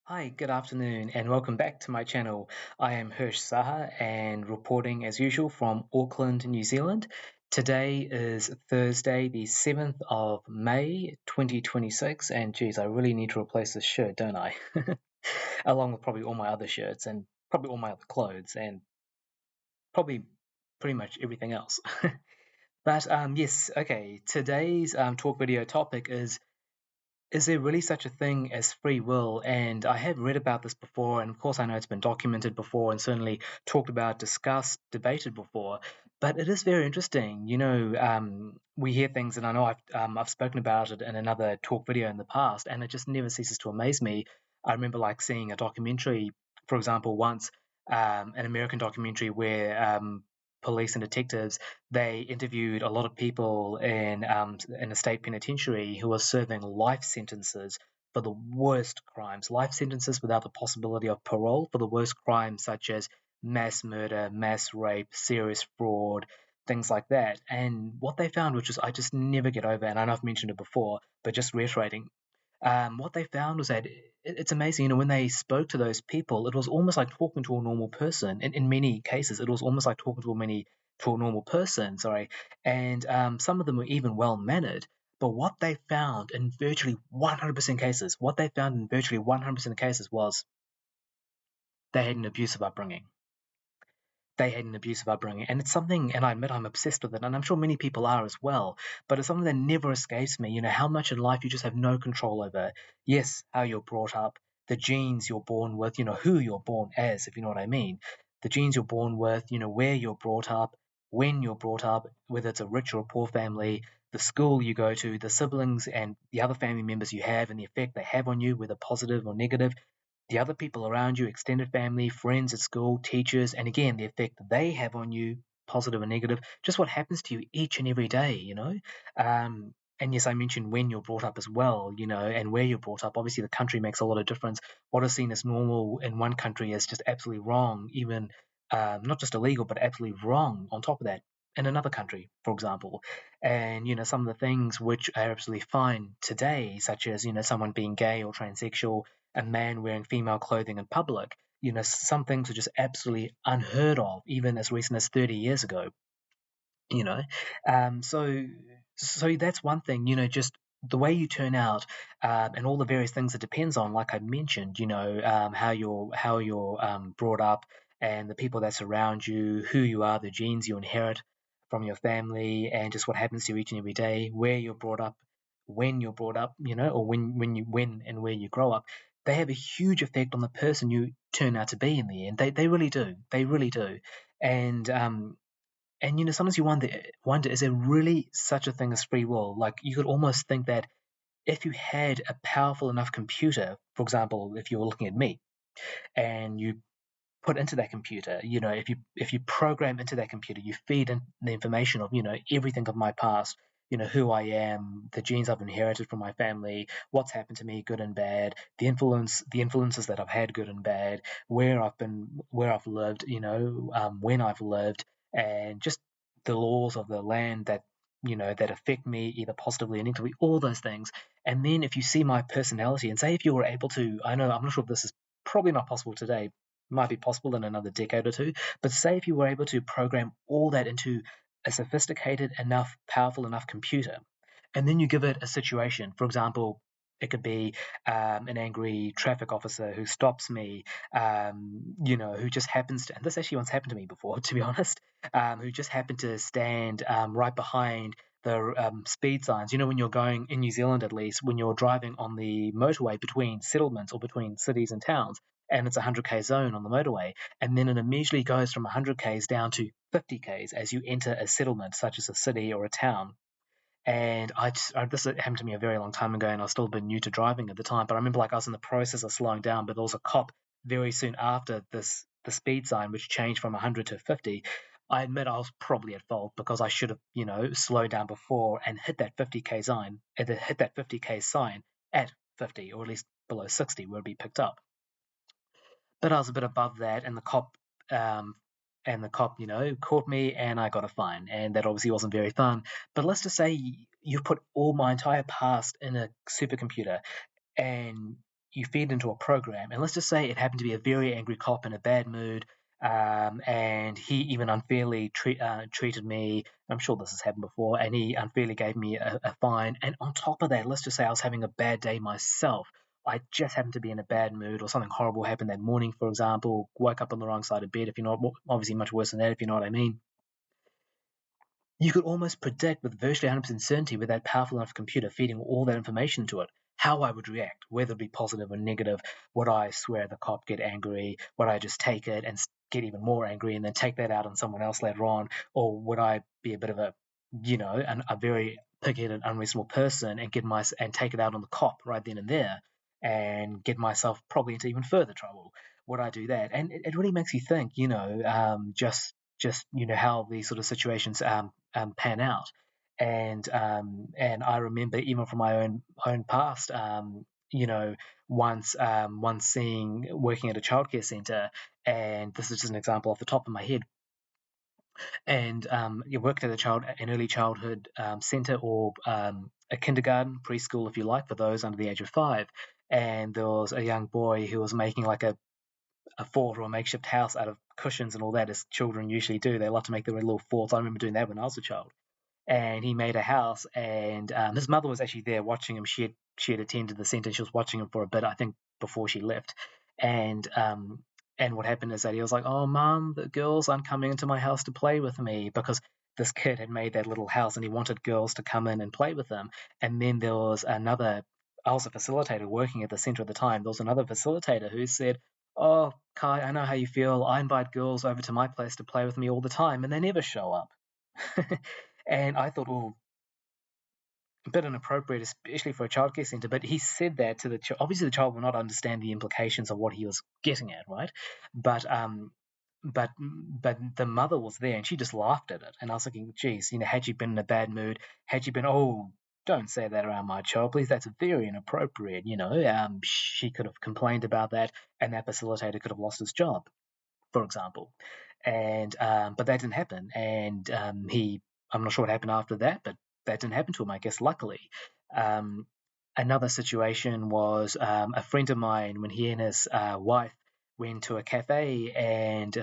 Hi, good afternoon, and welcome back to my channel. I am Hirsch Saha and reporting as usual from Auckland, New Zealand. Today is Thursday, the 7th of May, 2026, and geez, I really need to replace this shirt, don't I? Along with probably all my other shirts and probably all my other clothes and probably pretty much everything else. But yes, okay, today's talk video topic is there really such a thing as free will? And I have read about this before, and of course, I know it's been documented before and certainly talked about, discussed, debated before. But it is very interesting. We hear things, and I know I've spoken about it in another talk video in the past, and it just never ceases to amaze me. I remember like seeing a documentary, for example, once an American documentary where police and detectives they interviewed a lot of people in a state penitentiary who were serving life sentences for the worst crimes, life sentences without the possibility of parole for the worst crimes such as mass murder, mass rape, serious fraud, things like that. And what they found, which is I just never get over, and I know I've mentioned it before, but just reiterating, what they found was that it's amazing. When they spoke to those people, it was almost like talking to a normal person. In many cases, it was almost like talking to a normal person. Sorry, and some of them were even well mannered. But what they found in virtually 100% cases, what they found in virtually 100% of cases was they had an abusive upbringing. They had an abusive upbringing. And it's something, and I admit I'm obsessed with it, and I'm sure many people are as well, but it's something that never escapes me. How much in life you just have no control over. Yes, how you're brought up, the genes you're born with, who you're born as, if you know what I mean. The genes you're born with, where you're brought up, when you're brought up, whether it's a rich or a poor family, the school you go to, the siblings and the other family members you have, and the effect they have on you, whether positive or negative, the other people around you, extended family, friends at school, teachers, and again, the effect that they have on you, positive and negative, just what happens to you each and every day. And yes, I mentioned when you're brought up as well, and where you're brought up. Obviously, the country makes a lot of difference. What is seen as normal in one country is just absolutely wrong, even not just illegal, but absolutely wrong on top of that in another country, for example. And, some of the things which are absolutely fine today, such as, someone being gay or transsexual, a man wearing female clothing in public. Some things are just absolutely unheard of, even as recent as 30 years ago. You know, so that's one thing. Just the way you turn out, and all the various things it depends on. Like I mentioned, how you're brought up, and the people that surround you, who you are, the genes you inherit from your family, and just what happens to you each and every day, where you're brought up, when you're brought up, or when and where you grow up. They have a huge effect on the person you turn out to be in the end. They really do. They really do. And sometimes you wonder, is there really such a thing as free will? Like, you could almost think that if you had a powerful enough computer, for example, if you were looking at me, and you put into that computer, if you program into that computer, you feed in the information of, everything of my past, who I am, the genes I've inherited from my family, what's happened to me, good and bad, the influences that I've had, good and bad, where I've been, where I've lived, when I've lived, and just the laws of the land that affect me either positively or negatively, all those things. And then if you see my personality, and say if you were able to, I know I'm not sure if this is probably not possible today, might be possible in another decade or two. But say if you were able to program all that into a sophisticated enough, powerful enough computer, and then you give it a situation. For example, it could be an angry traffic officer who stops me, who just happens to, and this actually once happened to me before, to be honest, who just happened to stand right behind the speed signs. When you're going in New Zealand, at least, when you're driving on the motorway between settlements or between cities and towns, and it's a 100k zone on the motorway, and then it immediately goes from 100k's down to 50k's as you enter a settlement, such as a city or a town. And this happened to me a very long time ago, and I was still a bit new to driving at the time. But I remember, like, I was in the process of slowing down, but there was a cop very soon after the speed sign, which changed from 100 to 50. I admit I was probably at fault because I should have, slowed down before and hit that 50k sign, and hit that 50k sign at 50, or at least below 60, where it'd be picked up. But I was a bit above that, um, and the cop, caught me, and I got a fine, and that obviously wasn't very fun. But let's just say you put all my entire past in a supercomputer, and you feed into a program, and let's just say it happened to be a very angry cop in a bad mood, and he even unfairly treated me. I'm sure this has happened before, and he unfairly gave me a fine. And on top of that, let's just say I was having a bad day myself. I just happened to be in a bad mood, or something horrible happened that morning, for example, woke up on the wrong side of bed. If you're not, obviously much worse than that, if you know what I mean. You could almost predict with virtually 100% certainty with that powerful enough computer feeding all that information to it how I would react, whether it be positive or negative. Would I swear at the cop, get angry? Would I just take it and get even more angry and then take that out on someone else later on? Or would I be a bit of a very pig-headed, unreasonable person and and take it out on the cop right then and there and get myself probably into even further trouble? Would I do that? And it really makes you think, just how these sort of situations pan out. And I remember even from my own past, once seeing working at a childcare centre, and this is just an example off the top of my head. And you worked at an early childhood centre, or a kindergarten, preschool, if you like, for those under the age of 5. And there was a young boy who was making like a fort or a makeshift house out of cushions and all that, as children usually do. They love to make their own little forts. I remember doing that when I was a child. And he made a house, and his mother was actually there watching him. She had attended the centre. She was watching him for a bit, I think, before she left. And what happened is that he was like, "Oh, mom, the girls aren't coming into my house to play with me," because this kid had made that little house and he wanted girls to come in and play with him. And then there was another. I was a facilitator working at the centre at the time. There was another facilitator who said, "Oh, Kai, I know how you feel. I invite girls over to my place to play with me all the time, and they never show up." And I thought, oh, a bit inappropriate, especially for a childcare centre. But he said that to the child. Obviously, the child will not understand the implications of what he was getting at, right? But the mother was there, and she just laughed at it. And I was thinking, geez, had you been in a bad mood, had you been, oh, don't say that around my child, please. That's very inappropriate. She could have complained about that, and that facilitator could have lost his job, for example. And but that didn't happen, and I'm not sure what happened after that, but that didn't happen to him, I guess, luckily. Um, Another situation was a friend of mine when he and his wife went to a cafe, and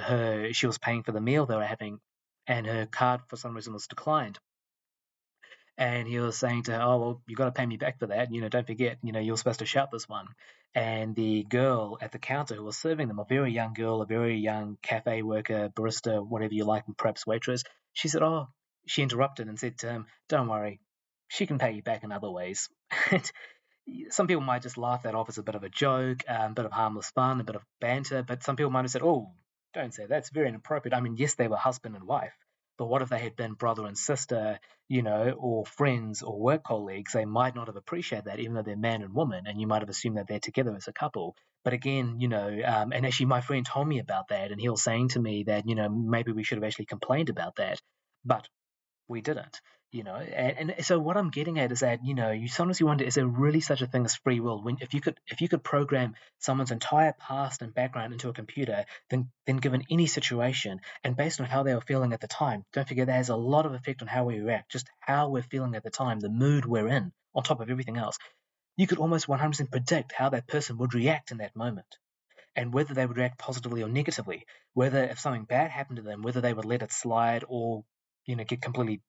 she was paying for the meal they were having, and her card for some reason was declined. And he was saying to her, "Oh, well, you got to pay me back for that. Don't forget, you're supposed to shout this one." And the girl at the counter who was serving them, a very young girl, a very young cafe worker, barista, whatever you like, and perhaps waitress, she said, "Oh," she interrupted and said to him, "Don't worry, she can pay you back in other ways." And some people might just laugh that off as a bit of a joke, a bit of harmless fun, a bit of banter, but some people might have said, "Oh, don't say that. That's very inappropriate." I mean, yes, they were husband and wife, but what if they had been brother and sister, or friends or work colleagues? They might not have appreciated that, even though they're man and woman, and you might have assumed that they're together as a couple. But again, and actually, my friend told me about that, and he was saying to me that, maybe we should have actually complained about that, but we didn't. And so what I'm getting at is that, you sometimes you wonder, is there really such a thing as free will? When if you could program someone's entire past and background into a computer, then given any situation and based on how they were feeling at the time, don't forget that has a lot of effect on how we react, just how we're feeling at the time, the mood we're in, on top of everything else. You could almost 100% predict how that person would react in that moment, and whether they would react positively or negatively, whether if something bad happened to them, whether they would let it slide or, get completely,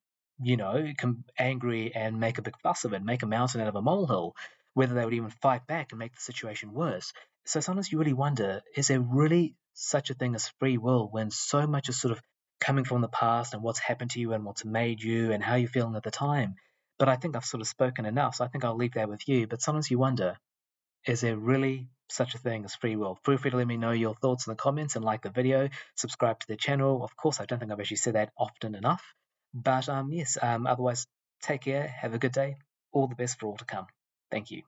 angry and make a big fuss of it, make a mountain out of a molehill, whether they would even fight back and make the situation worse. So sometimes you really wonder, is there really such a thing as free will when so much is sort of coming from the past and what's happened to you and what's made you and how you're feeling at the time? But I think I've sort of spoken enough, so I think I'll leave that with you. But sometimes you wonder, is there really such a thing as free will? Feel free to let me know your thoughts in the comments and like the video, subscribe to the channel. Of course, I don't think I've actually said that often enough. But yes, otherwise, take care, have a good day. All the best for all to come. Thank you.